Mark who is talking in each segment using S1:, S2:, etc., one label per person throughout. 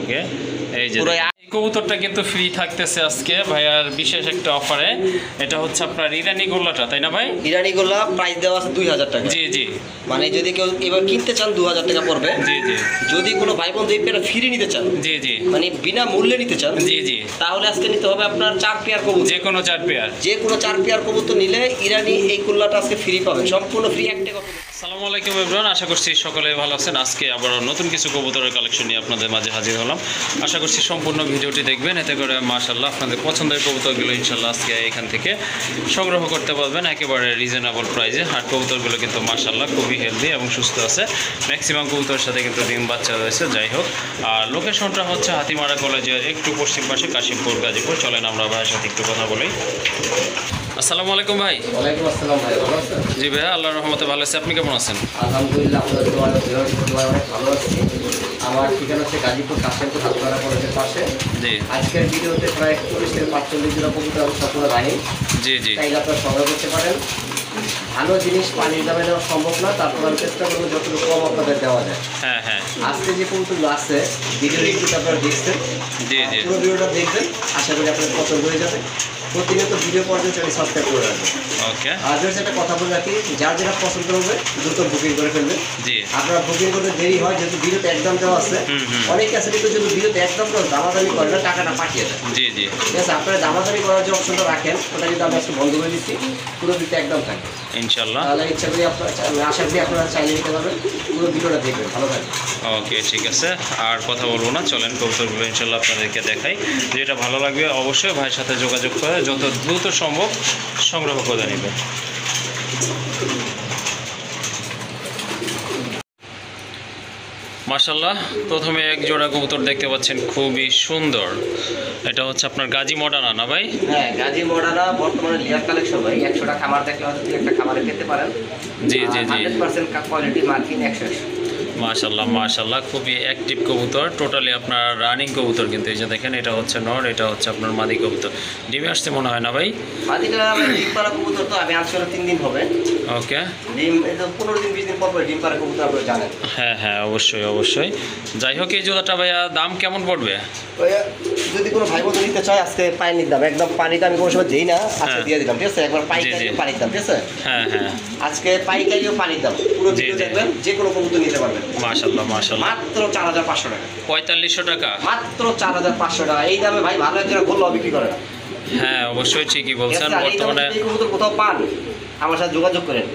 S1: থাকে। এই যে কবুতরটা কিন্তু ফ্রি থাকতেছে আজকে ভাইয়ার বিশেষ একটা অফারে। এটা হচ্ছে আপনার ইরানি গোল্লাটা, তাই না ভাই?
S2: ইরানি গোল্লা প্রাইস দেওয়া আছে 2000 টাকা।
S1: জি জি।
S2: মানে যদি কেউ এবার কিনতে চান 2000 টাকা পড়বে।
S1: জি জি।
S2: যদি কোনো ভাই বোন এই পেয়ারটা ফ্রি নিতে চান,
S1: জি জি,
S2: মানে বিনা মূল্যে নিতে চান,
S1: জি জি,
S2: তাহলে আজকে নিতে হবে আপনার 4 পেয়ার কবুতর।
S1: যে কোনো 4 পেয়ার,
S2: যে কোনো 4 পেয়ার কবুতর নিলে ইরানি এই গোল্লাটা আজকে ফ্রি পাবেন, সম্পূর্ণ ফ্রি। একটা কথা,
S1: আসসালামু আলাইকুম এভরিওয়ান, আশা করছি সকলে ভালো আছেন। আজকে আবার নতুন কিছু কবুতরের কালেকশন নিয়ে আপনাদের মাঝে হাজির হলাম। আশা করছি সম্পূর্ণ ভিডিওটি দেখবেন, এতে করে মাশাআল্লাহ আপনাদের পছন্দের কবুতরগুলো ইনশাআল্লাহ আজকে এখান থেকে সংগ্রহ করতে পারবেন একেবারে রিজনেবল প্রাইসে। আর কবুতরগুলো কিন্তু মাশাআল্লাহ খুবই হেলদি এবং সুস্থ আছে। ম্যাক্সিমাম কবুতরের সাথে কিন্তু ডিম বাচ্চা রয়েছে। যাই হোক, আর লোকেশনটা হচ্ছে হাতিমারা কলেজের একটু পশ্চিম পাশে, কাশিমপুর, গাজীপুর। চলেন আমরা ভাইয়ের সাথে একটু কথা বলি। আসসালামু আলাইকুম ভাই।
S2: ওয়ালাইকুম আসসালাম ভাই, ভালো আছেন?
S1: জি ভাইয়া, আল্লাহর রহমতে ভালো আছে। আপনি কেমন আছেন?
S2: আলহামদুলিল্লাহ, অনেক ভালো আছি। আমার ঠিকানা হচ্ছে গাজীপুর, কাশিমপুর, হাতিমারা কলেজের পাশে।
S1: জি।
S2: আজকের ভিডিওতে প্রায় 40 থেকে 45 জোড়া কবুতর আমি সম্পূর্ণ রানি।
S1: জি জি।
S2: তাই আপনারা সংগ্রহ করতে পারেন। ভালো জিনিস পানির দামে দেওয়া সম্ভব না, তারপর আমি চেষ্টা করবো যতটুকু কম আপনাদের দেওয়া যায়।
S1: হ্যাঁ হ্যাঁ।
S2: আজকে যে কবুতরগুলো আছে ভিডিওর একটু আপনারা দেখছেন,
S1: জি জি।
S2: পুরো ভিডিওটা দেখবেন, আশা করি আপনাদের পছন্দ হয়ে যাবে। প্রতিনিয়ত ভিডিও পর্যন্ত চ্যানেল সাবস্ক্রাইব করে রাখবেন।
S1: ওকে।
S2: আর যদি একটা কথা বলে রাখি, যার যেটা পছন্দ হবে দ্রুত বুকিং করে ফেলবেন।
S1: জি।
S2: আপনারা বুকিং করতে দেরি হয়, যেহেতু ভিডিওতে একদম দেওয়া আছে। অনেকে আছে কিন্তু যদি ভিডিওতে একদম দামাদামি করে না, টাকাটা পাঠিয়ে দেয়।
S1: জি জি।
S2: ঠিক আছে, আপনারা দামাদামি করার যে অপশনটা রাখেন, ওটা কিন্তু আমি আজকে বন্ধ করে দিচ্ছি। পুরো ভিডিওতে একদম থাকে
S1: ইনশাআল্লাহ।
S2: তাহলে ইচ্ছা করি আপনারা, আশা করি আপনারা চাইলে নিতে পারবেন। পুরো ভিডিওটা দেখবেন, ভালো থাকবে।
S1: ওকে, ঠিক আছে, আর কথা বলবো না, চলেন কবুতরগুলো ইনশাআল্লাহ আপনাদেরকে দেখাই। যেটা ভালো লাগবে অবশ্যই ভাইয়ের সাথে যোগাযোগ করে যত দ্রুত সম্ভব সংগ্রহ করে নেবেন। মাশাআল্লাহ, প্রথমে এক জোড়া কবুতর দেখতে পাচ্ছেন, খুবই সুন্দর। এটা হচ্ছে আপনার গাজী মডার্না না ভাই?
S2: হ্যাঁ, গাজী মডার্না বর্তমানে লিয়ার কালেকশন ভাই। 100টা খামার দেখলে হয়তো একটা খামারে পেতে পারেন।
S1: জি জি জি।
S2: 100% কোয়ালিটি মার্কিং 100।
S1: মাশাআল্লাহ মাশাআল্লাহ, খুবই অ্যাক্টিভ কবুতর, টোটালি আপনার রানিং কবুতর। কিন্তু এই যে দেখেন, এটা হচ্ছে নর, এটা হচ্ছে আপনার মাদি কবুতর। ডিমে আসছে মনে হয় না ভাই?
S2: মাদিটা ডিম পাড়া কবুতর, তো আমি আজকে 3 দিন হবে।
S1: ওকে।
S2: ডিম এটা 15 দিন 20 দিন পর ডিম পাড়া কবুতর আপনারা জানেন।
S1: হ্যাঁ হ্যাঁ, অবশ্যই অবশ্যই। যাই হোক, এই জোড়াটা ভাইয়া দাম কেমন পড়বে?
S2: যদি কোনো ভাই বোন নিতে চায়, আজকে পানির দাম একদম, পানিটা আমি কোনো সময় দিই না, আজকে দিয়ে দিলাম। ঠিক আছে, একবার পাইকারি পানির দাম। ঠিক আছে,
S1: হ্যাঁ হ্যাঁ,
S2: আজকে পাইকারিও পানির দাম। পুরো ভিডিও দেখবেন, যে কোনো কবুতর নিতে পারবেন।
S1: মাশাআল্লাহ মাশাআল্লাহ।
S2: মাত্র 4500 টাকা।
S1: 4500 টাকা?
S2: মাত্র 4500 টাকা। এই দামে ভাই ভালো একজন গোল্লা বিক্রি করে না।
S1: হ্যাঁ, অবশ্যই ঠিকই বলছেন। বর্তমানে
S2: এই কবুতর কোথাও পান, আমার সাথে যোগাযোগ করেন।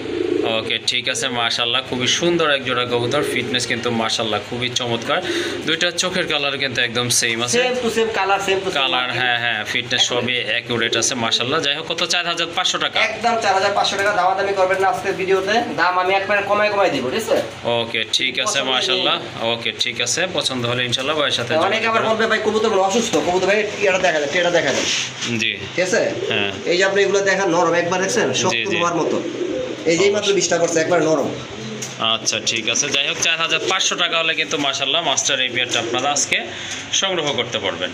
S1: ওকে, ঠিক আছে, মাশাআল্লাহ, খুবই সুন্দর এক জোড়া কবুতর। ফিটনেস কিন্তু মাশাআল্লাহ খুবই চমৎকার। দুইটা চোখের কালার কিন্তু একদম সেম আছে,
S2: same to same colour, same to
S1: colour. হ্যাঁ হ্যাঁ, ফিটনেস সবই অ্যাকুরেট আছে মাশাআল্লাহ। যাই হোক, কত? 4500 টাকা।
S2: একদম 4500 টাকা। দামাদামি করবেন না আজকের ভিডিওতে, দাম আমি একবারে কমাই দিব। ঠিক আছে,
S1: ওকে, ঠিক আছে, মাশাআল্লাহ। ওকে, ঠিক আছে, পছন্দ হলে ইনশাআল্লাহ ভাইয়ের সাথে
S2: অনেকে আবার বলবে ভাই কবুতর অসুস্থ, কবুতর ভাই এটা দেখা যায়, এটা দেখা যায়।
S1: জি,
S2: ঠিক আছে।
S1: হ্যাঁ,
S2: এই যে আপনি এগুলো দেখেন, নরম, একবার দেখছেন শক্ত হওয়ার মতো। এই যে মাত্র 20টা করছে, একবার নরম।
S1: আচ্ছা, ঠিক আছে। যাই হোক, 4500 টাকা হলে কিন্তু মাশাআল্লাহ মাস্টার এই পেয়ারটা আপনারা আজকে সংগ্রহ করতে পারবেন।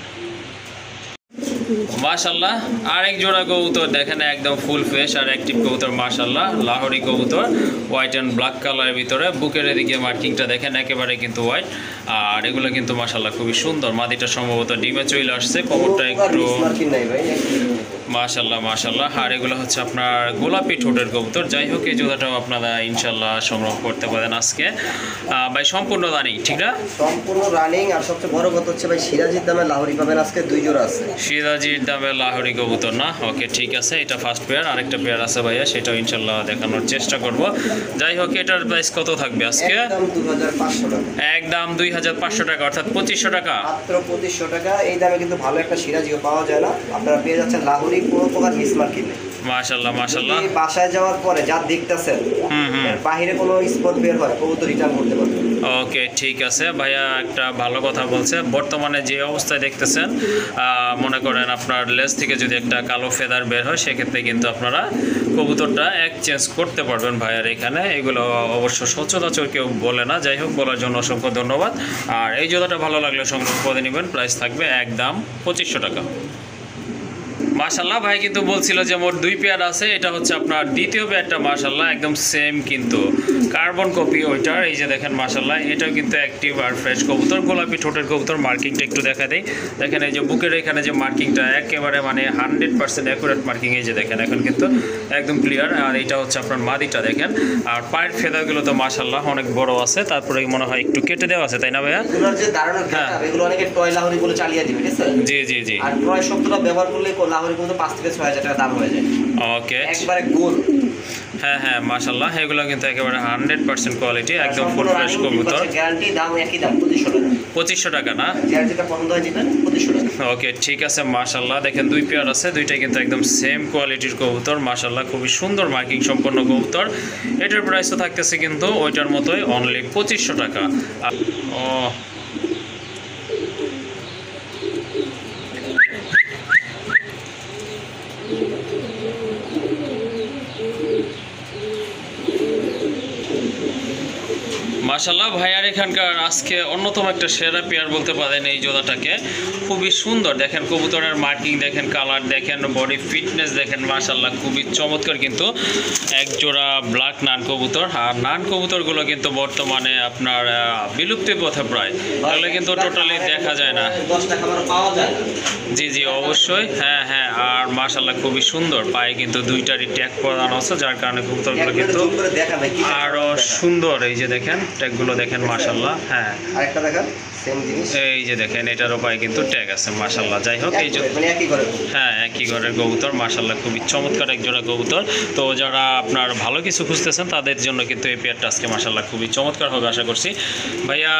S1: মাশাআল্লাহ, আরেক জোড়া কবুতর দেখেন, একদম ফুল ফ্রেশ আর অ্যাক্টিভ কবুতর মাশাআল্লাহ। লাহোরি কবুতর, হোয়াইট অ্যান্ড ব্ল্যাক কালারের ভিতরে। বুকের এদিকে মার্কিংটা দেখেন, একেবারে কিন্তু হোয়াইট। আর এগুলো কিন্তু মাশাআল্লাহ খুবই সুন্দর। মাদিটা সম্ভবত ডিমে চলে আসছে, কোমরটা একটু মাশাআল্লাহ মাশাআল্লাহ। আর এগুলো হচ্ছে আপনার গোলাপি ঠোঁটের কবুতর। যাই হোক, এই জোড়াটাও আপনারা ইনশাআল্লাহ সংগ্রহ করতে পারেন আজকে। ভাই সম্পূর্ণ রানিং, ঠিক না?
S2: সম্পূর্ণ রানিং। আর সবচেয়ে বড় কথা হচ্ছে ভাই, সিরাজির দামে লাহোরি পাবেন আজকে 2 জোড়া আছে।
S1: সিরাজির দামে লাহোরি কবুতর না? ওকে, ঠিক আছে, এটা ফার্স্ট পেয়ার। আরেকটা পেয়ার আছে ভাইয়া, সেটাও ইনশাআল্লাহ দেখানোর চেষ্টা করব। যাই হোক, এটার প্রাইস কত থাকবে আজকে?
S2: একদম 2500 টাকা।
S1: একদম 2500 টাকা, অর্থাৎ 2500 টাকা।
S2: মাত্র 2500 টাকা। এই দামে কিন্তু ভালো একটা সিরাজিও পাওয়া যায় না। আপনারা পেয়ে যাচ্ছেন লাহোরি, কোনো প্রকার মিসমার্কিং নেই।
S1: মাশাআল্লাহ মাশাআল্লাহ।
S2: বাসায় যাওয়ার পরে যা দেখতেছেন, বাইরে কোনো স্পট বের হয়, কবুতর রিটার্ন করতে পারবেন।
S1: ওকে, ঠিক আছে ভাইয়া, একটা ভালো কথা বলছে। বর্তমানে যে অবস্থায় দেখতেছেন, মনে করেন আপনার লেজ থেকে যদি একটা কালো ফেদার বের হয়, সেক্ষেত্রে কিন্তু আপনারা কবুতরটা এক্সচেঞ্জ করতে পারবেন ভাইয়ার এখানে। এগুলো অবশ্য সচরাচর কেউ বলে না। যাই হোক, বলার জন্য অসংখ্য ধন্যবাদ। আর এই জোড়াটা ভালো লাগলে সংগ্রহ করে নেবেন। প্রাইস থাকবে একদম 2500 টাকা। মাশাল্লাহ ভাই কিন্তু বলছিল যে মোট 2 পেয়ার আছে, এটা হচ্ছে আপনার দ্বিতীয় পেয়ারটা মাশাল্লাহ একদম সেম কিন্তু কার্বন কপি ওইটার। এই যে দেখেন মাশাল্লাহ এটাও কিন্তু অ্যাক্টিভ আর ফ্রেশ কবুতর, গোলাপি ঠোঁটের কবুতর। মার্কিংটা একটু দেখা দেয়, দেখেন এই যে বুকের এখানে যে মার্কিংটা একেবারে মানে 100% অ্যাকুরেট মার্কিং। এই যে দেখেন এখন কিন্তু একদম ক্লিয়ার। আর এটা হচ্ছে আপনার মাদিটা দেখেন, আর পায়ের ফেদারগুলো তো মাশাল্লাহ অনেক বড় আছে, তারপরে মনে হয় একটু কেটে দেওয়া আছে, তাই না ভাইয়া?
S2: এগুলোর যে দাঁড়ানোর
S1: হ্যাঁ।
S2: ঘাটা এগুলো অনেকে টয় লাহোরি বলে চালিয়ে দিবে, ঠিক আছে?
S1: জি জি জি।
S2: আর টয় শব্দটা ব্যবহার করলে লাহোরি কিন্তু 5 থেকে 6,000 টাকা দাম হয়ে যায়।
S1: ওকে,
S2: একবারে গোল।
S1: হ্যাঁ হ্যাঁ মাশাল্লাহ এগুলো কিন্তু একেবারে 100% কোয়ালিটি, একদম ফুল ফ্রেশ কবুতর।
S2: গ্যারান্টি দাম একই দাম 2500 টাকা।
S1: 2500 টাকা না?
S2: গ্যারান্টিটা পছন্দ হয় যেটা 2500 টাকা।
S1: ওকে ঠিক আছে মাশাল্লাহ। দেখেন 2 পেয়ার আছে, দুইটাই কিন্তু একদম সেম কোয়ালিটির কবুতর মাশাল্লাহ, খুবই সুন্দর মার্কিং সম্পন্ন কবুতর। এটার প্রাইসও থাকতেছে কিন্তু ওইটার মতোই, অনলি 2500 টাকা। ও মাশাল্লাহ ভাইয়ার এখানকার আজকে অন্যতম একটা সেরা পেয়ার বলতে পারেন এই জোড়াটাকে। খুবই সুন্দর দেখেন, কবুতরের মার্কিং দেখেন, কালার দেখেন, বডি ফিটনেস দেখেন মাশাল্লাহ খুবই চমৎকার। কিন্তু এক জোড়া ব্ল্যাক নান কবুতর, আর নান কবুতরগুলো কিন্তু বর্তমানে আপনার বিলুপ্তির পথে প্রায়, তাহলে কিন্তু টোটালি দেখা যায় না।
S2: 10 টাকা আমার পাওয়া যায় না।
S1: জি জি অবশ্যই, হ্যাঁ হ্যাঁ। আর মাশাল্লাহ খুবই সুন্দর, পায়ে কিন্তু দুইটারই ট্যাগ পরানো আছে, যার কারণে কবুতরগুলো কিন্তু আরো সুন্দর। এই যে দেখেন ট্যাগগুলো দেখেন মাশাল্লাহ। হ্যাঁ
S2: আরেকটা দেখেন সেম জিনিস,
S1: এই যে দেখেন এটারও পায়ে কিন্তু ট্যাগ আছে মাশাল্লাহ। যাই হোক এই যে
S2: মানে একই ঘরে।
S1: হ্যাঁ একই ঘরের কবুতর মাশাল্লাহ, খুবই চমৎকার এক জোড়া কবুতর। তো যারা আপনার ভালো কিছু খুঁজতেছেন তাদের জন্য কিন্তু এই পেয়ারটা আজকে মাশাল্লাহ খুবই চমৎকার হবে আশা করছি। ভাইয়া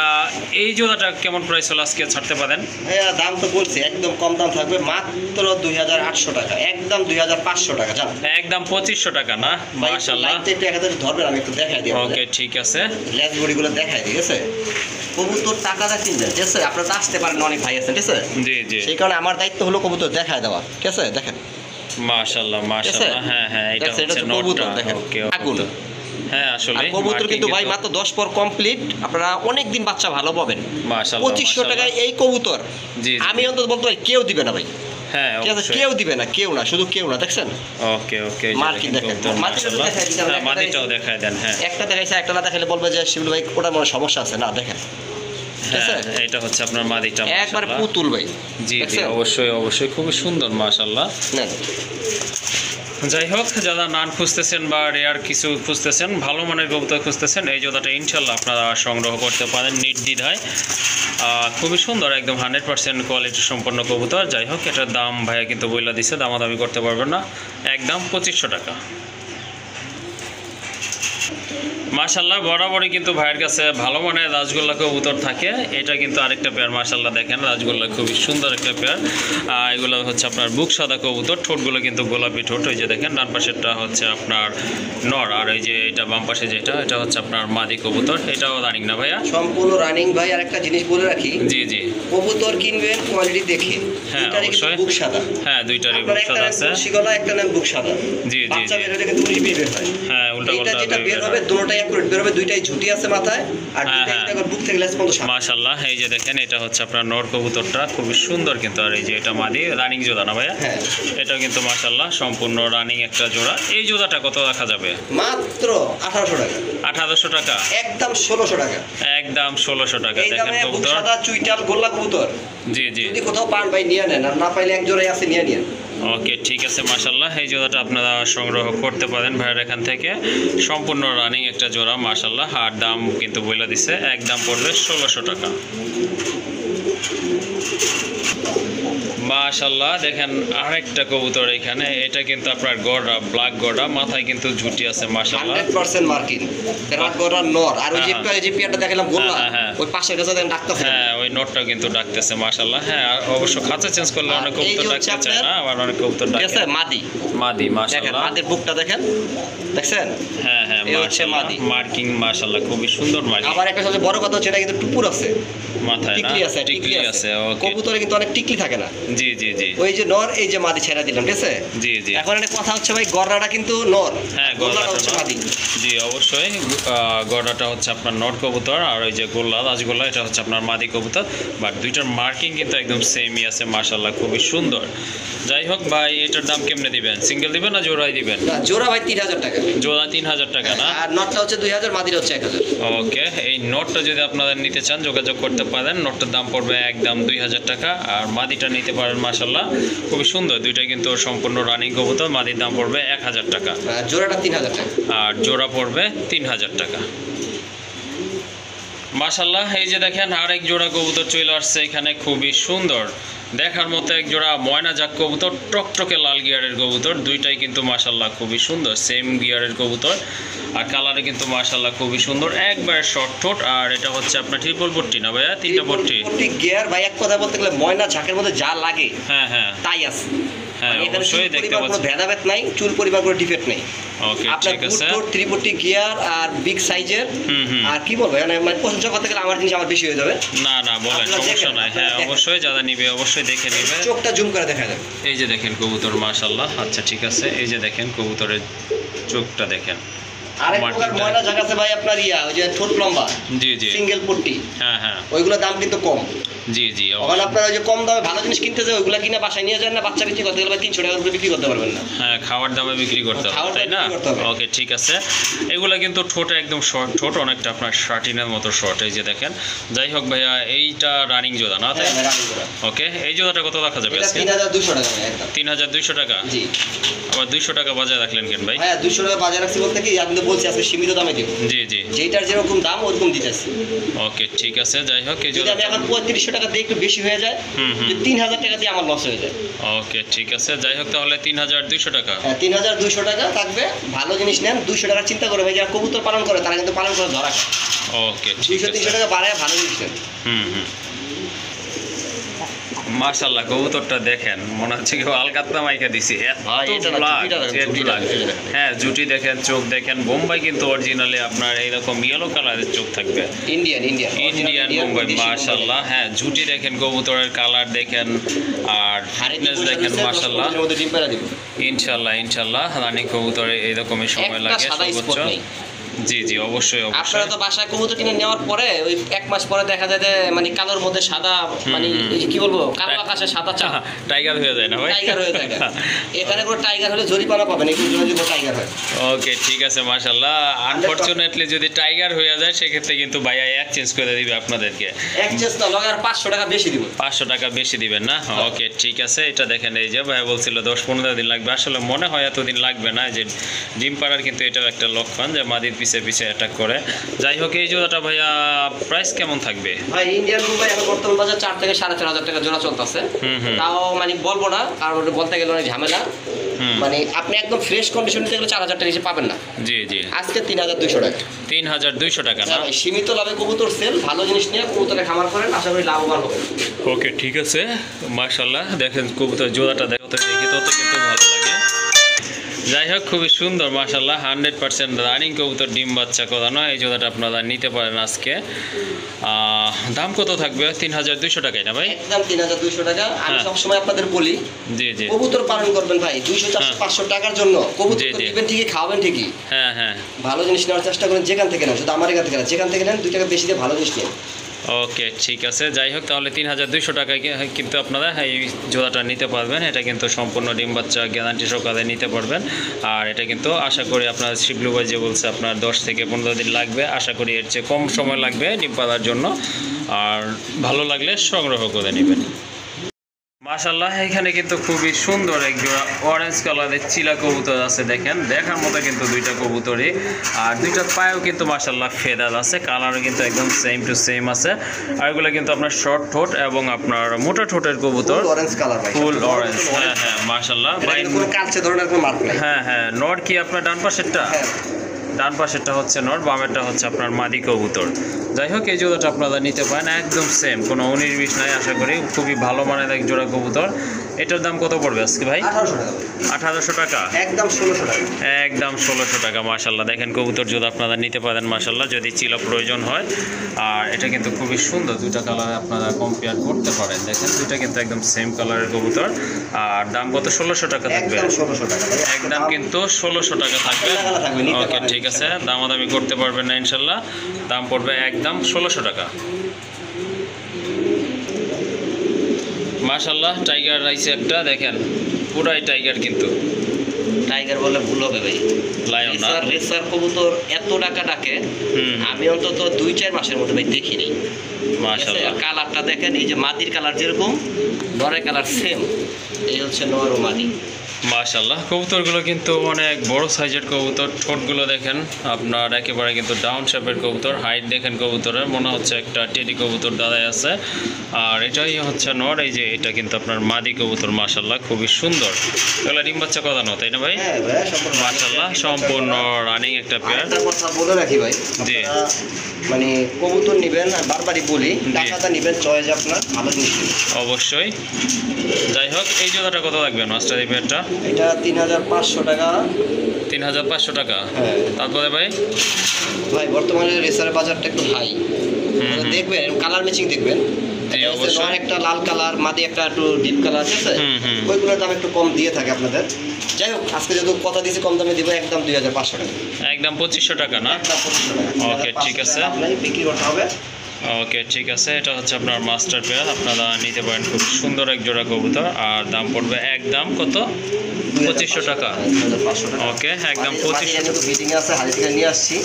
S1: এই জোড়াটা কেমন প্রাইস হলো আজকে ছাড়তে পারেন?
S2: ভাইয়া দাম তো বলছি একদম কম দাম থাকবে, মাত্র 2800 টাকা, একদম 2500 টাকা। জান
S1: একদম 2500 টাকা না? মাশাল্লাহ
S2: একটু একাধারে ধরবেন, আমি একটু দেখাই দিই।
S1: ওকে ঠিক আছে,
S2: লেজ বডিগুলো দেখাই দিই, ঠিক আছে? কবুতর টাকাটা কিনবেন, ঠিক আছে? আপনারা তো আসতে পারেন, অনেক ভাই আছেন, ঠিক আছে?
S1: জি জি।
S2: সেই কারণে আমার দায়িত্ব হলো কবুতর দেখায় দেওয়া, ঠিক আছে? দেখেন
S1: মাশাল্লাহ মাশাল্লাহ, হ্যাঁ হ্যাঁ এটা
S2: দেখছেন,
S1: হচ্ছে
S2: এটা হচ্ছে কবুতর,
S1: নটটা।
S2: দেখেন,
S1: ওকে
S2: আগুন।
S1: হ্যাঁ আসলে
S2: আর কবুতর কিন্তু ভাই মাত্র 10 পর কমপ্লিট, আপনারা অনেক দিন বাচ্চা ভালো পাবেন।
S1: মাশাল্লাহ
S2: 2500 টাকায় এই কবুতর
S1: জি
S2: আমি অন্তত বলতে পারি কেউ দিবে না ভাই।
S1: হ্যাঁ
S2: ঠিক আছে, কেউ দিবে না, কেউ না, শুধু কেউ না। দেখছেন
S1: ওকে ওকে
S2: মার্কিং দেখেন,
S1: মাশাল্লাহ। হ্যাঁ মাদিটাও দেখায় দেন। হ্যাঁ
S2: একটা দেখাইছে, একটা না দেখাইলে বলবে যে শিবুল ভাই ওটা মনে সমস্যা আছে। না দেখেন,
S1: হ্যাঁ এটা হচ্ছে আপনার মাদিটা
S2: একবার
S1: মাশাল্লাহ।
S2: পুতুল ভাই।
S1: জি জি অবশ্যই অবশ্যই, খুবই সুন্দর মাশাল্লাহ।
S2: নেন
S1: যাই হোক যারা নান খুঁজতেছেন বা রেয়ার কিছু খুঁজতেছেন, ভালো মানের কবুতর খুঁজতেছেন, এই জোড়াটা ইনশাল্লাহ আপনারা সংগ্রহ করতে পারেন নির্দ্বিধায়। খুবই সুন্দর একদম 100% কোয়ালিটি সম্পন্ন কবুতর। যাই হোক এটার দাম ভাইয়া কিন্তু বইলা দিছে, দামাদামি করতে পারবেন না, একদম 2500 টাকা। মাশাল্লাহ বরাবরই কিন্তু ভাইয়ের কাছে ভালো মানের রাজগোল্লা কবুতর থাকে। এটা কিন্তু আরেকটা পেয়ার মাশাল্লাহ দেখেন, রাজগোল্লা খুবই সুন্দর একটা পেয়ার। এগুলো হচ্ছে আপনার বুক সাদা কবুতর, ঠোঁটগুলো কিন্তু গোলাপি ঠোঁট। ওই যে দেখেন ডান পাশেরটা হচ্ছে আপনার নর, আর এই যে এটা বাম পাশে যেটা এটা হচ্ছে আপনার মাদি কবুতর। এটাও রানিং না ভাইয়া?
S2: সম্পূর্ণ রানিং ভাই। আর একটা জিনিস বলে রাখি,
S1: জি জি
S2: কবুতর কিনবেন কোয়ালিটি দেখে।
S1: হ্যাঁ অবশ্যই,
S2: বুক সাদা,
S1: হ্যাঁ দুইটারই বুক সাদা আছে।
S2: শিগলা একটা নাম বুক সাদা।
S1: জি জি
S2: বাচ্চা
S1: জি
S2: বের হলে কিন্তু উনি বের হয়।
S1: হ্যাঁ উল্টা
S2: এটা
S1: পাল্টা
S2: যেটা বের হবে দুটোটাই অ্যাকুরেট বের হবে, দুইটাই ঝুটি আছে মাথায়, আর
S1: হ্যাঁ,
S2: দুইটাই
S1: হ্যাঁ।
S2: একটা বুক থেকে লেজ পর্যন্ত সাদা।
S1: মাশাল্লাহ এই যে দেখেন এটা হচ্ছে আপনার নর কবুতরটা, খুবই সুন্দর কিন্তু। আর এই যে এটা মাদি রানিং জোড়া না ভাইয়া?
S2: হ্যাঁ
S1: এটাও কিন্তু মাশাল্লাহ সম্পূর্ণ রানিং একটা জোড়া। এই জোড়াটা কত রাখা যাবে?
S2: মাত্র 1800 টাকা।
S1: 1800 টাকা?
S2: একদম 1600 টাকা।
S1: একদম 1600 টাকা।
S2: এই
S1: দেখেন
S2: দামে বুক
S1: কবুতর,
S2: সাদা চুইটাল গোল্লা কবুতর
S1: জি জি
S2: যদি কোথাও পান ভাই নিয়ে নেন, আর না পাইলে এক জোড়াই আছে নিয়ে নিন।
S1: ওকে ঠিক আছে মাশাল্লাহ, এই জোড়াটা আপনারা সংগ্রহ করতে পারেন ভাইয়ের এখান থেকে। সম্পূর্ণ রানিং একটা জোড়া মাশাল্লাহ। আর দাম কিন্তু বলে দিছে, একদম পড়বে 1600 টাকা। মাশাল্লাহ দেখেন আরেকটা কবুতর এখানে, এটা কিন্তু আপনার গড়া, ব্ল্যাক গড়া, মাথায় কিন্তু ঝুটি আছে মাশাল্লাহ।
S2: 100% মার্কিন ব্ল্যাক গড়া নর। আর ওই যে
S1: হ্যাঁ,
S2: যে পিয়ারটা দেখালাম গোল্লা,
S1: হ্যাঁ, হ্যাঁ।
S2: ওই পাশের কাছে দেখেন ডাকতেছে।
S1: হ্যাঁ ওই নোটটাও কিন্তু ডাকতেছে মাশাল্লাহ। হ্যাঁ আর অবশ্য খাঁচা চেঞ্জ করলে অনেক
S2: আর এই
S1: কবুতর
S2: যে হচ্ছে
S1: ডাকতে চায়
S2: আপনার-
S1: না, আবার অনেক কবুতর
S2: ঠিক
S1: ডাকে।
S2: আছে মাদি,
S1: মাদি
S2: দেখেন
S1: মাশাল্লাহ।
S2: মাদের বুকটা দেখেন, দেখছেন?
S1: হ্যাঁ হ্যাঁ
S2: এই হচ্ছে মাদি।
S1: মার্কিং মাশাআল্লাহ খুবই সুন্দর মার্কিং।
S2: আবার একটা সবচেয়ে বড় কথা হচ্ছে এটা কিন্তু টুপুর আছে
S1: মাথায় না
S2: টিকলি আছে
S1: টিকলি আছে। ওকে
S2: কবুতরে কিন্তু অনেক টিকলি থাকে না।
S1: জি জি জি
S2: ওই যে নর, এই যে মাদি ছেড়ে দিলাম, ঠিক আছে।
S1: জি জি
S2: এখন একটা কথা হচ্ছে ভাই, গররাটা কিন্তু নর,
S1: হ্যাঁ
S2: গররাটা হচ্ছে মাদি।
S1: জি অবশ্যই গড়াটা হচ্ছে আপনার নর কবুতর, আর ওই যে গোল্লা রাজগোল্লা এটা হচ্ছে আপনার মাদি কবুতর। বাট দুইটার মার্কিং কিন্তু একদম সেমই আছে মাশাআল্লাহ খুবই সুন্দর। যাই হোক ভাই, এটার দাম কেমনে দিবেন? সিঙ্গেল দিবেন না জোড়াই দিবেন?
S2: না, জোড়া ভাই 3000 টাকা।
S1: জোড়া 3000 টাকা না?
S2: আর নটটা হচ্ছে 2000, মাদিটা হচ্ছে 1000।
S1: ওকে, এই নোটটা যদি আপনারা নিতে চান যোগাযোগ করতে পারেন। নোটটার দাম পড়বে একদম 2000 টাকা। আর মাদিটা নিতে পারেন মাশাআল্লাহ খুবই সুন্দর। দুইটা কিন্তু সম্পূর্ণ রানিং কবুতর। মাদির দাম পড়বে 1000 টাকা,
S2: জোড়াটা 3000 টাকা।
S1: আর জোড়া পড়বে 3000 টাকা। মাশাআল্লাহ, এই যে দেখেন আরেক জোড়া কবুতর চলে আসছে এখানে, খুবই সুন্দর দেখার মতো এক জোড়া ময়না জাক কবুতর, টকটকে লাল গিয়ারের কবুতর। দুইটাই কিন্তু মাশাআল্লাহ খুবই সুন্দর, সেম গিয়ারের কবুতর। আর কালারে কিন্তু মাশাআল্লাহ খুবই সুন্দর, একবারে শর্ট ঠোঁট। আর এটা হচ্ছে আপনার ট্রিপল পট্টি না ভাইয়া? 3টা পট্টি
S2: গিয়ার ভাই। এক কথা বলতে গেলে ময়না ঝাঁকের মধ্যে যা লাগে
S1: হ্যাঁ হ্যাঁ
S2: তাই আছে।
S1: হ্যাঁ অবশ্যই দেখতে
S2: কোনো
S1: পাচ্ছি।
S2: ভেদাভেদ নাই, চুল পরিমাণ কোনো ডিফেক্ট নেই।
S1: ওকে
S2: আপনার
S1: ঠিক আছে।
S2: ত্রিপট্টি গিয়ার আর বিগ সাইজের। আর কি বলবো, মানে প্রশংসা করতে গেলে আমার জিনিস আমার বেশি হয়ে যাবে।
S1: না না বলেন,
S2: আপনারা
S1: সমস্যা
S2: দেখেন,
S1: নাই। হ্যাঁ
S2: আপনারা
S1: অবশ্যই যারা নিবে অবশ্যই দেখে নেবে।
S2: চোখটা জুম করে দেখা যাবে।
S1: এই যে দেখেন কবুতর মাশাআল্লাহ। আচ্ছা ঠিক আছে, এই যে দেখেন কবুতরের চোখটা দেখেন।
S2: আরেক প্রকার ময়না জায়গা আছে ভাই আপনার, ওই যে ঠোঁট লম্বা
S1: জি জি
S2: সিঙ্গেল পট্টি,
S1: হ্যাঁ হ্যাঁ
S2: ওইগুলোর দাম কিন্তু কম।
S1: জি জি
S2: ওখানে আপনারা ওই যে কম দামে ভালো জিনিস কিনতে যায়, ওইগুলো কিনে বাসায় নিয়ে যান না, বাচ্চা বিক্রি করতে গেলে 300 টাকা করে বিক্রি করতে পারবেন না।
S1: হ্যাঁ খাওয়ার দামে বিক্রি করতে হবে,
S2: খাওয়ার
S1: তাই
S2: দামে
S1: না?
S2: বিক্রি করতে হবে।
S1: ওকে ঠিক আছে। এগুলা কিন্তু ঠোঁটে একদম শর্ট ঠোঁট, অনেকটা আপনার শার্টিনের মতো শর্ট। এই যে দেখেন। যাই হোক ভাইয়া, এইটা রানিং জোড়া না? তাই ওকে, এই জোড়াটা কত রাখা যাবে আজকে?
S2: 3200 টাকা ভাই একদম।
S1: 3200 টাকা?
S2: জি।
S1: আবার 200 টাকা বাজায় রাখলেন কেন ভাই?
S2: হ্যাঁ 200 টাকা বাজার রাখছি বলতে কি, আমি তো বলছি আজকে সীমিত দামে দিব।
S1: জি জি
S2: যেটার যেরকম দাম ওরকম দিতেছি।
S1: ওকে ঠিক আছে। যাই হোক, এই
S2: যদি আমি এখন 3500 টাকা দিয়ে একটু বেশি হয়ে যায়, 3000 টাকা দিয়ে আমার লস হয়ে যায়।
S1: ওকে ঠিক আছে। যাই হোক তাহলে 3200 টাকা।
S2: হ্যাঁ 3200 টাকা থাকবে। ভালো জিনিস নেন, 200 টাকা চিন্তা করে ভাই, যারা কবুতর পালন করে তারা কিন্তু পালন করে ধরা খায়।
S1: ওকে ঠিক
S2: 200-300
S1: আছে।
S2: টাকা বাড়ায় ভালো জিনিস নেন।
S1: হুম মাশাআল্লাহ, কবুতরটা দেখেন মনে হচ্ছে কেউ আলকাতরা মাইকা দিছে।
S2: ভাই, এটা না, জুটিটা দেখেন, জুটিটা দেখেন।
S1: হ্যাঁ জুটি দেখেন, চোখ দেখেন। বোম্বাই কিন্তু অরিজিনালি আপনার এইরকম ইয়েলো কালারের চোখ থাকবে।
S2: ইন্ডিয়ান
S1: বোম্বাই মাশাআল্লাহ। হ্যাঁ জুটি দেখেন, কবুতরের কালার দেখেন, আর ফিটনেস দেখেন মাশাআল্লাহ। ইনশাআল্লাহ রানিং কবুতরে এইরকমই সময় লাগে সর্বোচ্চ। জি জি অবশ্যই
S2: আপনারা
S1: অবশ্যই।
S2: তো বাসায় কবুতর কিনে নেওয়ার পরে ওই 1 মাস পরে দেখা যায় যে মানে কালোর মধ্যে সাদা, মানে এই যে কি বলবো, কালো আকাশে সাদা চা
S1: টাইগার হয়ে যায় না ভাই?
S2: টাইগার হয়ে যায়। এখানে কোনো টাইগার হলে জরিমানা পাবেন, এই যদি টাইগার হয়।
S1: ওকে ঠিক আছে মাশাআল্লাহ। আনফরচুনেটলি যদি টাইগার হয়ে যায় সেক্ষেত্রে কিন্তু ভাইয়া এক্সচেঞ্জ করে দিবে আপনাদেরকে।
S2: এক্সচেঞ্জ না, লগে আর 500 টাকা বেশি দিব।
S1: 500 টাকা বেশি দিবেন না? ওকে ঠিক আছে। এটা দেখেন, এই যে ভাইয়া বলছিল 10-15 দিন লাগবে, আসলে মনে হয় এতদিন লাগবে না। যে ডিম পাড়ার কিন্তু এটাও একটা লক্ষণ যে মাদির পিছে পিছে অ্যাটাক করে। যাই হোক, এই জোড়াটা ভাইয়া প্রাইস কেমন থাকবে?
S2: ভাই ইন্ডিয়ান মুম্বাই এখন বর্তমান বাজার 4 থেকে 4500 টাকা জোড়া চলতেছে। তাও মানে বলবো না, আর বলতে গেলে অনেক ঝামেলা। মানে আপনি একদম ফ্রেশ কন্ডিশন নিতে গেলে 4000 টাকা নিচে পাবেন না।
S1: জি জি
S2: আজকে 3200 টাকা।
S1: 3200 টাকা না?
S2: ভাই সীমিত লাভে কবুতর সেল, ভালো জিনিস নিয়ে কবুতরে খামার করেন, আশা করি লাভবান হবে।
S1: ওকে ঠিক আছে মাশাআল্লাহ। দেখেন কবুতর জোড়াটা দেখি তত কিন্তু ভালো লাগে। যাই হোক খুবই সুন্দর মাশাআল্লাহ, 100% রানিং কবুতর, ডিম বাচ্চা করানো। এই জোড়াটা আপনারা নিতে পারেন আজকে। দাম কত থাকবে? 3200 টাকাই না ভাই?
S2: একদম 3200 টাকা। আমি সবসময় আপনাদের বলি,
S1: জি জি
S2: কবুতর পালন করবেন ভাই 200-400-500 টাকার জন্য কবুতর দিবেন ঠিকই, খাওয়াবেন ঠিকই।
S1: হ্যাঁ হ্যাঁ
S2: ভালো জিনিস নেওয়ার চেষ্টা করেন, যেখান থেকে নেন, শুধু আমার এখান থেকে না, যেখান থেকে নেন 2 টাকা বেশি দিয়ে ভালো জিনিস নেন।
S1: ওকে ঠিক আছে। যাই হোক তাহলে 3200 টাকায় কিন্তু আপনারা এই জোড়াটা নিতে পারবেন। এটা কিন্তু সম্পূর্ণ ডিম বাচ্চা গ্যারান্টি সহকারে নিতে পারবেন। আর এটা কিন্তু আশা করি আপনার শিবলু ভাই যে বলছে আপনার 10 থেকে 15 দিন লাগবে, আশা করি এর চেয়ে কম সময় লাগবে ডিম পাড়ার জন্য। আর ভালো লাগলে সংগ্রহ করে নেবেন। মাশাআল্লাহ, এখানে কিন্তু খুবই সুন্দর এক জোড়া অরেঞ্জ কালারের চিলা কবুতর আছে। দেখেন দেখার মতো কিন্তু দুইটা কবুতরই, আর দুইটার পায়েও কিন্তু মাশাআল্লাহ ফেদার আছে, কালারও কিন্তু একদম সেম টু সেম আছে। আর এগুলো কিন্তু আপনার শর্ট ঠোঁট এবং আপনার মোটা ঠোঁটের কবুতর,
S2: অরেঞ্জ কালার ভাই,
S1: ফুল অরেঞ্জ। হ্যাঁ হ্যাঁ মাশাআল্লাহ ভাই,
S2: কোনো কালচে ধরনের কোনো মার্ক নাই।
S1: হ্যাঁ হ্যাঁ। নর কি আপনার ডান পাশেরটা? ডান পাশেরটা হচ্ছে নর, বামেরটা হচ্ছে আপনার মাদি কবুতর। যাই হোক এই জোড়াটা আপনারা নিতে পারেন, একদম সেম, কোনো 19-20 নাই। আশা করি খুবই ভালো মানের এক জোড়া কবুতর। এটার দাম কত পড়বে আজকে ভাই? 1800 টাকা,
S2: একদম 1600 টাকা,
S1: একদম 1600 টাকা। মাশাল্লাহ দেখেন কবুতর যদি আপনারা নিতে পারেন মাশাল্লাহ, যদি চিলা প্রয়োজন হয়। আর এটা কিন্তু খুবই সুন্দর, দুইটা কালার আপনারা কম্পেয়ার করতে পারেন। দেখেন দুইটা কিন্তু একদম সেম কালারের কবুতর। আর দাম কত? 1600 টাকা থাকবে,
S2: একদম 1600 টাকা,
S1: একদম কিন্তু 1600 টাকা থাকবে। ওকে ঠিক আছে, দামাদামি করতে পারবেন না ইনশাল্লাহ। দাম পড়বে একদম 1600 টাকা। মাশাল্লাহ টাইগার রাইসে একটা দেখেন, পুরাই টাইগার, কিন্তু
S2: টাইগার বলে ভুল হবে ভাই,
S1: লায়ন না,
S2: রেসার কবুতর এত টাকা ডাকে আমি অন্তত 2-4 মাসের মধ্যে ভাই দেখিনি।
S1: মাশাল্লাহ
S2: কালারটা দেখেন, এই যে মাদির কালার যেরকম, নরের কালার সেম, এই হচ্ছে নর ও মাদি।
S1: মাশাল্লাহ কবুতরগুলো কিন্তু অনেক বড় সাইজের কবুতর। ঠোঁটগুলো দেখেন আপনার একেবারে কিন্তু ডাউন শেপের কবুতর। হাইট দেখেন কবুতরের, মনে হচ্ছে একটা টেডি কবুতর দাদাই আছে। আর এটাই হচ্ছে নর, এই যে এটা কিন্তু আপনার মাদি কবুতর। মাশাল্লাহ খুবই সুন্দর। এগুলো ডিম বাচ্চা করানো তাই না ভাই? মাশাল্লাহ সম্পূর্ণ রানিং একটা পেয়ার।
S2: একটা কথা বলে রাখি ভাই,
S1: জি
S2: মানে কবুতর নেবেন, বারবারই বলি, টাকাটা নেবেন চয়েস আপনার, ভালো জিনিস নেবেন
S1: অবশ্যই। যাই হোক এই জোড়াটা কত লাগবে মাস্টার এই পেয়ারটা?
S2: এটা 3500 টাকা।
S1: 3500 টাকা।
S2: হ্যাঁ
S1: তারপরে ভাই
S2: ভাই বর্তমানে রেসারের বাজারটা একটু হাই, দেখবেন কালার ম্যাচিং দেখবেন। নর একটা লাল কালার, মাদি একটা একটু ডিপ কালার, ঠিক আছে, ওইগুলোর দাম একটু কম দিয়ে থাকে আপনাদের। যাই হোক আজকে যেহেতু কথা দিয়েছি কম দামে দিব, একদম 2500 টাকা,
S1: একদম 2500 টাকা না?
S2: একদম 2500 টাকা।
S1: ওকে ঠিক আছে,
S2: আপনার বিক্রি করতে হবে।
S1: ওকে ঠিক আছে, এটা হচ্ছে আপনার মাস্টার পেয়ার, আপনারা নিতে পারেন। খুব সুন্দর এক জোড়া কবুতর। আর দাম পড়বে একদম কত? 2500 টাকা।
S2: 2500 টাকা।
S1: ওকে একদম 2500।
S2: মিটিং আছে, হাড়ি থেকে নিয়ে আসছি,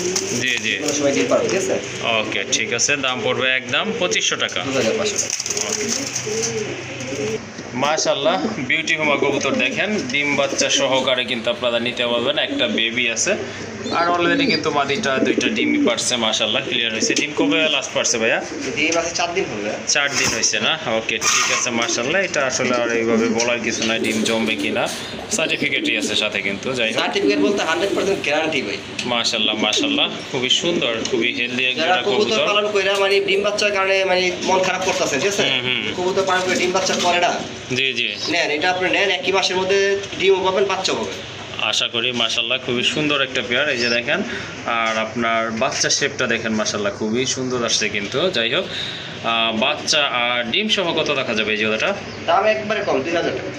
S1: জি জি
S2: কোনো সময় দিতে পারবো, ঠিক আছে।
S1: ওকে ঠিক আছে, দাম পড়বে একদম 2500 টাকা।
S2: 2500 টাকা।
S1: মাশাল্লাহ বিউটি হুমা কবুতর দেখেন, ডিম বাচ্চা সহকারে কিন্তু আপনারা নিতে পারবেন। একটা বেবি আছে, আর অলরেডি কিন্তু মাদিটা দুইটা ডিমই পারছে। মাশাল্লাহ ক্লিয়ার হয়েছে। ডিম কবে লাস্ট পারছে ভাইয়া?
S2: ডিম আছে 4 দিন হলো।
S1: 4 দিন হয়েছে না? ওকে ঠিক আছে মাশাল্লাহ। এটা আসলে আর এইভাবে বলার কিছু নাই ডিম জমবে কিনা, সার্টিফিকেটই আছে সাথে কিন্তু। যাই হোক
S2: সার্টিফিকেট বলতে 100% গ্যারান্টি ভাই।
S1: মাশাল্লাহ মাশাল্লাহ খুবই সুন্দর, খুবই হেলদি এক
S2: যারা
S1: জোড়া
S2: কবুতর
S1: কবুতর।
S2: পালন কইরা মানে ডিম বাচ্চার কারণে মানে মন খারাপ করতেছে, ঠিক আছে, কবুতর পালন করে ডিম বাচ্চা করে না,
S1: জি জি
S2: নেন এটা আপনি নেন, একই মাসের মধ্যে ডিমও পাবেন, বাচ্চাও পাবেন।
S1: আশা করি। মাশাল্লাহ খুবই সুন্দর একটা পেয়ার, এই যে দেখেন। আর আপনার বাচ্চা শেপটা দেখেন মাশাল্লাহ খুবই সুন্দর আসছে কিন্তু। যাই হোক বাচ্চা আর ডিম সহ কত রাখা যাবে এই জোড়াটা?
S2: দাম একবারে কম, 2000 টাকা,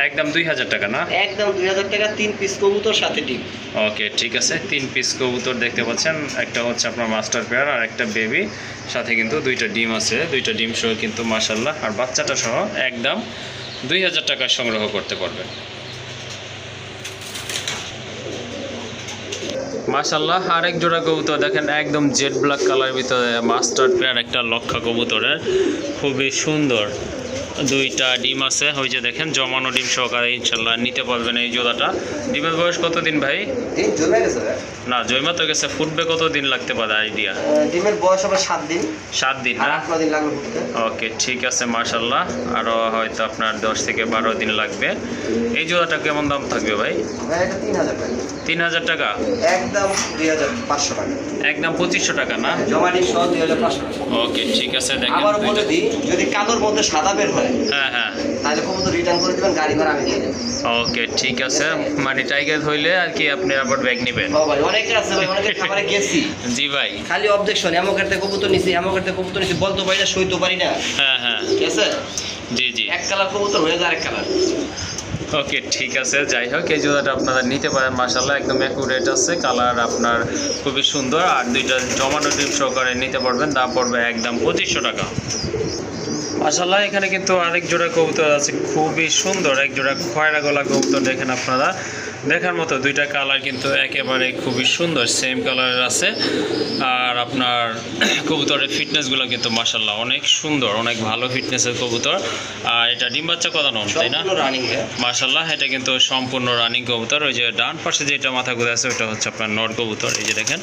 S1: একদম 2000 টাকা না?
S2: একদম 2000 টাকা, 3 পিস কবুতর সাথে ডিম।
S1: ওকে ঠিক আছে, 3 পিস কবুতর দেখতে পাচ্ছেন। একটা হচ্ছে আপনার মাস্টার পেয়ার আর একটা বেবি, সাথে কিন্তু দুইটা ডিম আছে, দুইটা ডিম সহ কিন্তু মাশাল্লাহ। আর বাচ্চাটা সহ একদম 2000 টাকায় সংগ্রহ করতে পারবেন। মাশাল্লাহ আরেক জোড়া কবুতর দেখেন, একদম জেড ব্ল্যাক কালারের ভিতরে মাস্টার পেয়ার, একটা লক্ষা কবুতরের, খুবই সুন্দর। দুইটা ডিম আছে, ওই যে দেখেন জমানো ডিম সহকারে ইনশাল্লাহ নিতে পারবেন এই জোড়াটা। ডিমের বয়স কতদিন ভাই?
S2: ডিম জমে গেছে ভাই?
S1: না জয়মা তো গেছে, ফুটবে কতদিন লাগতে পারে আইডিয়া?
S2: ডিমের বয়স হবে 7 দিন।
S1: 7 দিন
S2: আর
S1: না?
S2: 8 দিন লাগবে ফুটতে।
S1: ওকে ঠিক আছে মাশাল্লাহ, আরও হয়তো আপনার 10 থেকে 12 দিন লাগবে। এই জোড়াটা কেমন দাম থাকবে ভাই?
S2: ভাই এটা 3000 টাকা।
S1: 3000 টাকা?
S2: একদম 2500 টাকা,
S1: একদম 2500 টাকা না?
S2: জমা ডিম সহ 2500 টাকা।
S1: ওকে ঠিক আছে দেখেন।
S2: আবার বলে দিই, যদি কালোর মধ্যে সাদা বের হয়
S1: হ্যাঁ হ্যাঁ
S2: তাহলে কবুতর রিটার্ন করে দিবেন, গাড়ি ভাড়া আমি দিয়ে দেব।
S1: ওকে ঠিক আছে, মানে টাইগার হইলে আর কি আপনি আবার ব্যাগ নেবেন?
S2: ও ভাই অনেকে আছে ভাই, অনেকে খাবারে গেছি,
S1: জি ভাই।
S2: খালি অবজেকশন, এমকের থেকে কবুতর নিছি, এমকের থেকে কবুতর নিছি, বলতে পারি না, সইতে পারি না,
S1: হ্যাঁ হ্যাঁ
S2: ঠিক আছে।
S1: জি জি
S2: এক কালার কবুতর হয়ে যায় আরেক কালার।
S1: ওকে ঠিক আছে। যাই হোক এই জোড়াটা আপনারা নিতে পারেন মাশাল্লাহ, একদম অ্যাকুরেট আছে, কালার আপনার খুবই সুন্দর। আর দুইটা জমানো ডিম সহকারে নিতে পারবেন, দাম পড়বে একদম 2500 টাকা। মাশাল্লাহ এখানে কিন্তু আরেক জোড়া কবুতর আছে, খুবই সুন্দর এক জোড়া খয়রা গলা কবুতর। দেখেন আপনারা, দেখার মতো, দুইটা কালার কিন্তু একেবারে খুবই সুন্দর, সেম কালারের আছে। আর আপনার কবুতরের ফিটনেসগুলো কিন্তু মাশাল্লাহ অনেক সুন্দর, অনেক ভালো ফিটনেসের কবুতর। আর এটা ডিম বাচ্চা করানো তাই না?
S2: রানিং
S1: মাশাল্লাহ এটা কিন্তু সম্পূর্ণ রানিং কবুতর। ওই যে ডান পাশে যেটা মাথা ঘুরে আছে ওটা হচ্ছে আপনার নর কবুতর, এই যে দেখেন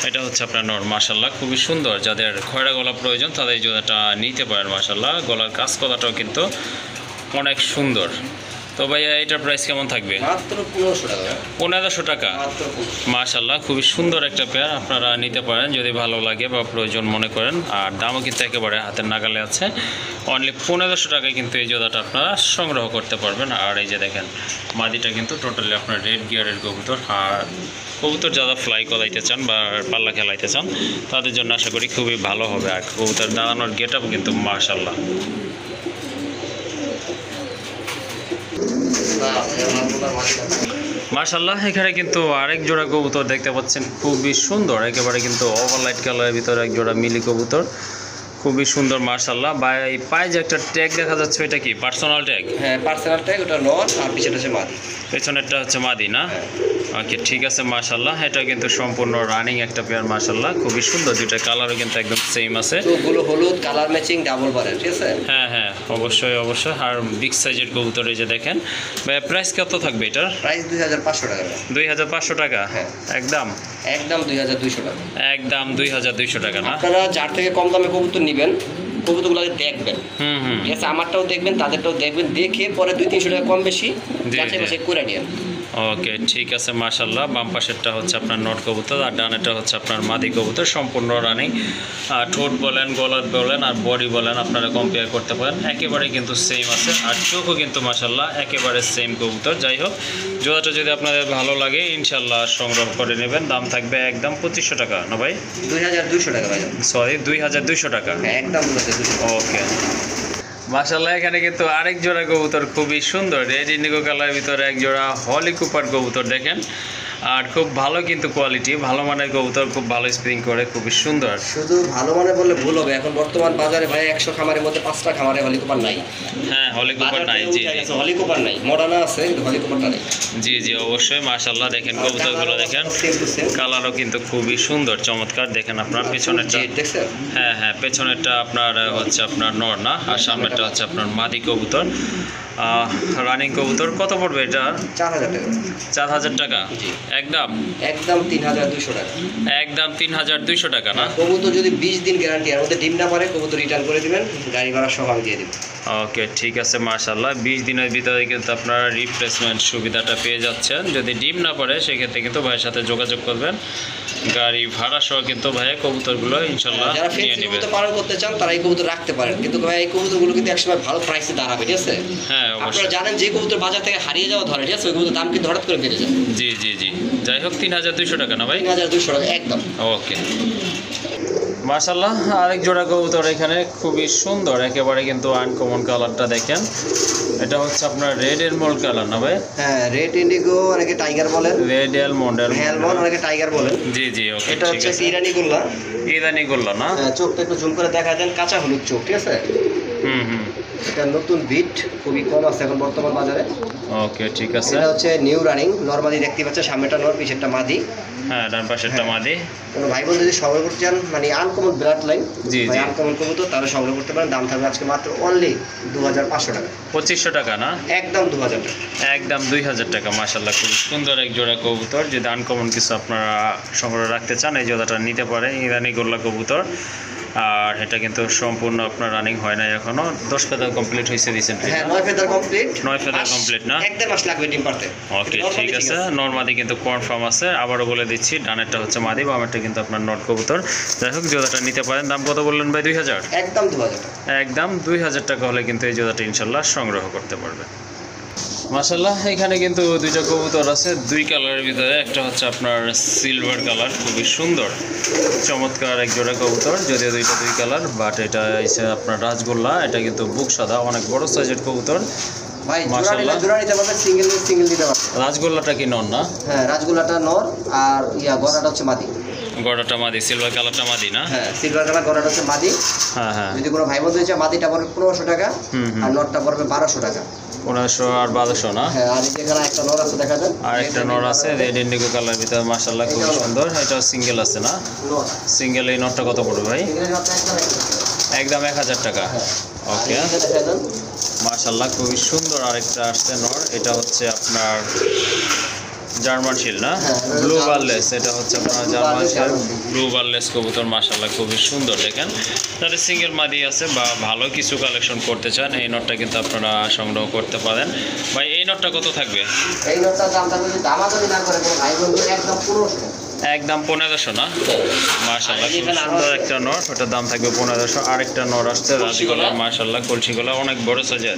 S1: এটা হচ্ছে আপনার নর। মাশাল্লাহ খুবই সুন্দর, যাদের খয়রা গলা প্রয়োজন তাদের এই জোড়াটা নিতে পারেন। মাশাল্লাহ গলার কাজ করাটাও কিন্তু অনেক সুন্দর। তো ভাইয়া এটার প্রাইস কেমন থাকবে?
S2: মাত্র 1500 টাকা।
S1: 1500 টাকা।
S2: মাত্র 1500।
S1: মাশাআল্লাহ, খুবই সুন্দর একটা পেয়ার, আপনারা নিতে পারেন যদি ভালো লাগে বা প্রয়োজন মনে করেন। আর দামও কিন্তু একেবারে হাতের নাগালে আছে, অনলি 1500 টাকায় কিন্তু এই জোড়াটা আপনারা সংগ্রহ করতে পারবেন। আর এই যে দেখেন মাদিটা কিন্তু টোটালি আপনার রেড গিয়ারের কবুতর। আর কবুতর যারা ফ্লাই করাইতে চান বা পাল্লা খেলাইতে চান তাদের জন্য আশা করি খুবই ভালো হবে। আর কবুতর দাঁড়ানোর গেট আপ কিন্তু মাশাআল্লাহ। মাশাআল্লাহ, এখানে কিন্তু আরেক জোড়া কবুতর দেখতে পাচ্ছেন, খুবই সুন্দর, একেবারে কিন্তু ওভারলাইট কালারের ভিতরে এক জোড়া মিলি কবুতর, খুবই সুন্দর মাশাআল্লাহ। বা এই পায়ে যে একটা ট্যাগ দেখা যাচ্ছে, ওইটা কি পার্সোনাল ট্যাগ?
S2: হ্যাঁ, পার্সোনাল ট্যাগ, ওটা নর আর পিছনেটা হচ্ছে মাদি।
S1: পেছনেরটা হচ্ছে মাদি না? ওকে, ঠিক আছে মাশাআল্লাহ। এটা কিন্তু সম্পূর্ণ রানিং একটা পেয়ার মাশাআল্লাহ, খুবই সুন্দর। দুইটা কালারও কিন্তু একদম সেম আছে,
S2: চোখগুলো হলুদ, কালার ম্যাচিং, ডাবল বারের, ঠিক আছে?
S1: হ্যাঁ হ্যাঁ, অবশ্যই অবশ্যই। আর বিগ সাইজের কবুতর এই যে দেখেন। ভাই প্রাইস কত থাকবে এটার?
S2: প্রাইস 2500 টাকা।
S1: 2500 টাকা?
S2: হ্যাঁ,
S1: একদম
S2: একদম 2200 টাকা।
S1: একদম 2200 টাকা না?
S2: আপনারা যার থেকে কম দামে কবুতর নেবেন, কবুতরগুলো দেখবেন,
S1: হুম।
S2: ঠিক আছে? আমারটাও দেখবেন, তাদেরটাও দেখবেন, দেখে পরে 200-300 টাকা কম বেশি
S1: জি,
S2: যাচাই
S1: জি।
S2: বাছাই করে নিন।
S1: ওকে, ঠিক আছে মাশাআল্লাহ। বাম পাশেরটা হচ্ছে আপনার নট কবুতর আর ডানেরটা হচ্ছে আপনার মাদি কবুতর, সম্পূর্ণ রানিং। ঠোঁট বলেন, গলা বলেন আর বডি বলেন আপনারা কম্পেয়ার করতে পারেন, একেবারে কিন্তু সেম আছে। আর চোখও কিন্তু মাশাআল্লাহ একেবারে সেম কবুতর। যাই হোক, জোড়াটা যদি আপনাদের ভালো লাগে ইনশাআল্লাহ সংগ্রহ করে নেবেন। দাম থাকবে একদম 2500 টাকা না ভাই?
S2: 2200 টাকা ভাই।
S1: সরি, 2200 টাকা।
S2: হ্যাঁ, একদম 2200।
S1: ওকে মাশাআল্লাহ, এখানে কিন্তু আরেক জোড়া কবুতর, খুবই সুন্দর রেড ইন্ডিগো কালারের ভিতরে এক জোড়া হলি কুপার কবুতর দেখেন। আর খুব ভালো কিন্তু কোয়ালিটি, ভালো মানের কবুতর, খুব ভালো স্প্রিং করে, খুবই সুন্দর।
S2: শুধু ভালো মানে বললে ভুল হবে, এখন বর্তমান বাজারে ভাই 100 খামারের মধ্যে 5টা খামারে হলিকুপার নাই।
S1: হ্যাঁ, হলি কুপার নাই। জি জি,
S2: হলিকুপার নাই, মডার্না আছে কিন্তু হলিকুপারটা নেই।
S1: জি জি, অবশ্যই মাশাআল্লাহ। দেখেন কবুতরগুলো দেখেন,
S2: সেম টু সেম।
S1: কালারও কিন্তু খুবই সুন্দর, চমৎকার। দেখেন আপনার পেছনেরটা,
S2: দেখছেন?
S1: হ্যাঁ হ্যাঁ, পেছনেরটা আপনার হচ্ছে আপনার নর না, আর সামনেরটা হচ্ছে আপনার মাদি কবুতর। রানিং কবুতর। কত পড়বে এটা?
S2: 4000 টাকা।
S1: 4000 টাকা?
S2: জি।
S1: একদম
S2: একদম 3200 টাকা।
S1: একদম 3200 টাকা না?
S2: কবুতর যদি 20 দিন গ্যারান্টি, এর মধ্যে ডিম না পারে কবুতর রিটার্ন করে দিবেন, গাড়ি ভাড়া সহ আমি দিয়ে দিব।
S1: ওকে, ঠিক আছে মাশাআল্লাহ। 20 দিনের ভিতরে কিন্তু আপনারা রিপ্লেসমেন্ট সুবিধাটা পেয়ে যাচ্ছেন। যদি ডিম না পারে সেক্ষেত্রে কিন্তু ভাইয়ের সাথে যোগাযোগ করবেন, গাড়ি ভাড়া সহ কিন্তু ভাইয়া কবুতরগুলো ইনশাল্লাহ
S2: যারা
S1: নিয়ে
S2: ফেন্সি
S1: নেবেন।
S2: কবুতর পালন করতে চান তারা এই কবুতর রাখতে পারেন, কিন্তু ভাই এই কবুতরগুলো কিন্তু একসময় ভালো প্রাইসে দাঁড়াবে, ঠিক আছে?
S1: হ্যাঁ
S2: আপনারা
S1: অবশ্যই।
S2: জানেন যে কবুতর বাজার থেকে হারিয়ে যাওয়া ধরে, ঠিক আছে? ওই কবুতর দাম কিন্তু হঠাৎ করে বেড়ে যায়।
S1: জি জি জি, যাই হোক 3200 টাকা না ভাই?
S2: 3200 টাকা একদম।
S1: ওকে মাশাআল্লাহ, আরেক জোড়া কবুতর এখানে, খুবই সুন্দর, একেবারে কিন্তু আনকমন কালারটা দেখেন। এটা হচ্ছে আপনার রেড এলমন্ড কালার না ভাই?
S2: হ্যাঁ, রেড ইন্ডিগো, অনেকে টাইগার বলেন,
S1: রেড এলমন্ড,
S2: হেলমন, অনেকে টাইগার বলেন।
S1: জি জি, ওকে
S2: এটা
S1: ঠিক
S2: হচ্ছে
S1: আছে।
S2: ইরানি গোল্লা।
S1: ইদানি গোল্লা না?
S2: হ্যাঁ, চোখটা একটু জুম করে দেখা দেন, কাঁচা হলুদ চোখ, ঠিক আছে?
S1: হুম।
S2: এটা নতুন বিট, খুবই কম আছে এখন বর্তমান বাজারে।
S1: ওকে, ঠিক আছে।
S2: এটা হচ্ছে নিউ রানিং, নরমালি দেখতে পাচ্ছেন, সামনেটা নর, পিছেরটা মাদি।
S1: হ্যাঁ, ডান পাশেরটা মাদি।
S2: কোনো ভাই বোন যদি সংগ্রহ করতে চান, মানে আনকমন ব্লাড লাইন,
S1: জি, জি।
S2: আনকমন কবুতর, তাহলে সংগ্রহ করতে পারেন। দাম থাকবে আজকে মাত্র অনলি 2500 টাকা।
S1: 2500 টাকা না?
S2: একদম 2000 টাকা।
S1: একদম 2000 টাকা। মাশাআল্লাহ, খুব সুন্দর এক জোড়া কবুতর। যদি আনকমন কিছু আপনারা সংগ্রহ রাখতে চান এই জোড়াটা নিতে পারেন, ইরানি গোল্লা কবুতর। আর এটা কিন্তু সম্পূর্ণ আপনার রানিং হয় নাই এখনো, 10 ফেদার কমপ্লিট হয়েছে রিসেন্টলি।
S2: হ্যাঁ, 9 ফেদার কমপ্লিট।
S1: 9 ফেদার কমপ্লিট না?
S2: 1.5 মাস লাগবে ডিম পারতে।
S1: ওকে, ঠিক আছে। নর্মাদি কিন্তু কনফার্ম আছে, আবারও বলে দিচ্ছি, ডানেরটা হচ্ছে মাদি, বামেরটা কিন্তু আপনার নট কবুতর। যাই হোক, জোড়াটা নিতে পারেন। দাম কত বললেন ভাই? 2000?
S2: একদম 2000 টাকা।
S1: একদম 2000 টাকা হলে কিন্তু এই জোড়াটা ইনশাল্লাহ সংগ্রহ করতে পারবে। মাশাআল্লাহ, এখানে কিন্তু দুইটা কবুতর আছে, দুই কালারের ভিতরে। একটা হচ্ছে আপনার সিলভার কালার, খুবই সুন্দর চমৎকার এক জোড়া কবুতর, যদিও দুইটা দুই কালার, বাট এটা হচ্ছে আপনার রাজগোল্লা। এটা কিন্তু বুক সাদা, অনেক বড় সাইজের কবুতর।
S2: ভাই
S1: মাশাআল্লাহ।
S2: জোড়া নিতে পারবেন, সিঙ্গেল নিতে পারবেন।
S1: রাজগোল্লাটা কি নর না?
S2: হ্যাঁ, রাজগোল্লাটা নর আর গড়াটা হচ্ছে মাদি।
S1: গড়াটা মাদি, সিলভার কালারটা মাদি না?
S2: হ্যাঁ, সিলভার কালার গড়াটা হচ্ছে মাদি।
S1: হ্যাঁ হ্যাঁ।
S2: যদি কোনো ভাই বোন চায়, মাদিটা পড়বে 1500 টাকা, আর নরটা পড়বে 1200 টাকা।
S1: 1500 আর 1200 না?
S2: হ্যাঁ, আর এখানে একটা নর আছে, দেখা যায়।
S1: আর একটা নর আছে রেড ইন্ডিগো কালার ভিতরে, মাশাআল্লাহ খুব সুন্দর। এটা সিঙ্গেল আছে না?
S2: নর
S1: সিঙ্গেল। এই নটটা কত পড়বে ভাই?
S2: এখানে নরটা
S1: একদম 1000 টাকা। ওকে
S2: দেখা যান।
S1: মাশাআল্লাহ, খুবই সুন্দর। আরেকটা আসছে নর, এটা হচ্ছে আপনার জার্মান শিল না,
S2: হ্যাঁ,
S1: ব্লু বারলেস, এটা হচ্ছে আপনার জার্মান শিল ব্লু বারলেস কবুতর মাশাআল্লাহ খুবই সুন্দর। দেখেন যাদের সিঙ্গেল মাদি আছে বা ভালো কিছু কালেকশন করতে চান এই নটটা কিন্তু আপনারা সংগ্রহ করতে পারেন। ভাই এই নটটা কত থাকবে?
S2: এই নটটার দামটা যদি দামাদামি না করে কোনো ভাই বন্ধু একদম 1500।
S1: একদম 1500 না, মাশাআল্লাহ খুব সুন্দর একটা নট, ওটার দাম থাকবে 1500। আরেকটা নট আসছে রাজগোলা, মাশাআল্লাহ কলসিগোলা অনেক বড় সাইজের,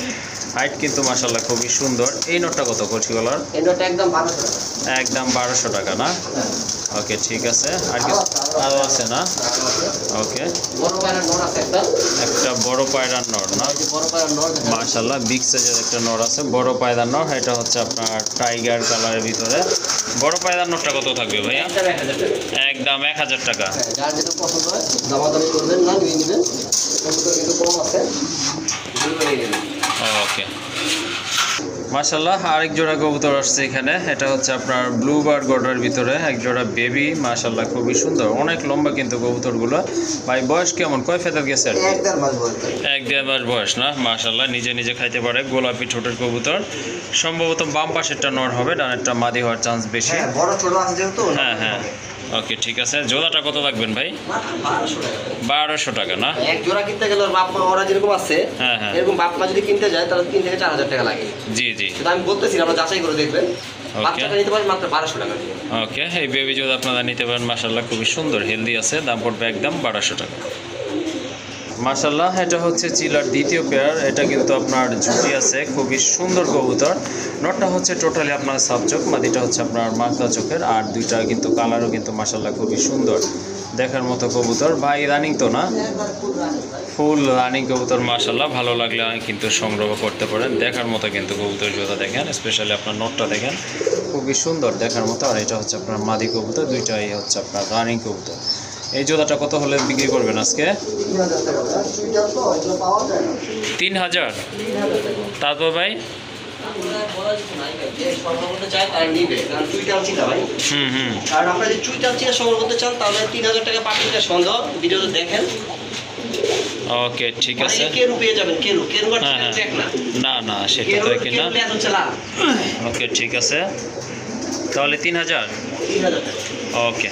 S1: হাইট কিন্তু মাশাআল্লাহ খুবই সুন্দর। এই নটটা কত কলসিগোলার?
S2: এই নটটা একদম 1200 টাকা।
S1: একদম 1200 টাকা না? ওকে ঠিক আছে। আর কি আরও আছে না? ওকে,
S2: বড় পায়রার নট আছে
S1: একটা বড় পায়রার নট না,
S2: বড় পায়রার নট
S1: মাশাআল্লাহ বিগ সাইজের একটা নট আছে, বড় পায়রার নট। এটা হচ্ছে আপনার টাইগার কালারের ভিতরে। বড় পায়রার নটটা কত থাকবে ভাইয়া? একদম 1000 টাকা।
S2: যার যেটা পছন্দ হয় দামাদামি করবেন না, নিয়ে নেবেন, কবুতর কিন্তু কম আছে।
S1: ওকে মাশাআল্লাহ আরেক জোড়া কবুতর আসছে এখানে, এটা হচ্ছে আপনার ব্লু বার গডার ভিতরে এক জোড়া বেবি, মাশাআল্লাহ খুবই সুন্দর, অনেক লম্বা কিন্তু কবুতরগুলো। ভাই বয়স কেমন, কয় ফেদার গেছে?
S2: 1.5 মাস বয়স।
S1: 1.5 মাস বয়স না, মাশাআল্লাহ নিজে নিজে খাইতে পারে, গোলাপি ঠোঁটের কবুতর। সম্ভবত বাম পাশেরটা নর হবে, ডানেরটা মাদি হওয়ার চান্স বেশি।
S2: হ্যাঁ বড় ছোট আছে যেহেতু।
S1: হ্যাঁ হ্যাঁ ওকে ঠিক আছে। জোড়াটা কত রাখবেন ভাই? 1200 টাকা না?
S2: এক জোড়া কিনতে গেলে ওর বাপ মা ওরা যেরকম আছে
S1: হ্যাঁ হ্যাঁ
S2: এরকম বাপ মা যদি কিনতে যায় তাহলে 3 থেকে 4000 টাকা লাগে।
S1: জি জি
S2: সেটা আমি বলতেছি না, আমরা যাচাই করে দেখবেন।
S1: ওকে
S2: বাচ্চাটা নিতে পারেন মাত্র 1200 টাকা দিয়ে।
S1: ওকে এই বেবি যদি আপনারা নিতে পারেন মাশাআল্লাহ খুবই সুন্দর হেলদি আছে, দাম পড়বে একদম 1200 টাকা। মাশাআল্লাহ এটা হচ্ছে চিলার দ্বিতীয় পেয়ার, এটা কিন্তু আপনার ঝুঁটি আছে, খুবই সুন্দর কবুতর। নটটা হচ্ছে টোটালি আপনার সাব চোখ, মাদিটা হচ্ছে আপনার মাকড়া চোখের, আর দুইটা কিন্তু কালারও কিন্তু মাশাআল্লাহ খুবই সুন্দর দেখার মতো কবুতর। ভাই রানিং তো না? ফুল রানিং কবুতর মাশাআল্লাহ, ভালো লাগলে কিন্তু সংগ্রহ করতে পারেন। দেখার মতো কিন্তু কবুতর জোড়া দেখেন, স্পেশালি আপনার নটটা দেখেন খুবই সুন্দর দেখার মতো। আর এটা হচ্ছে আপনার মাদি কবুতর, দুইটাই হচ্ছে আপনার রানিং কবুতর। এই জোড়াটা কত হলে বিক্রি করবেন আজকে? 3000। তারপর ভাই
S2: আর আপনারা যদি চুইটাল চিনা সংগ্রহ করতে চান তাহলে 3000 টাকা পাঠিয়ে সন্দেহ, ভিডিওতে দেখেন।
S1: ওকে ঠিক আছে।
S2: কেরু পেয়ে যাবেন, কেরু কেরু আর
S1: হ্যাঁ
S2: চিনা চেক না,
S1: না না সেটা তো কিনা। ওকে ঠিক আছে তাহলে 3000।
S2: 3000 টাকা।
S1: ওকে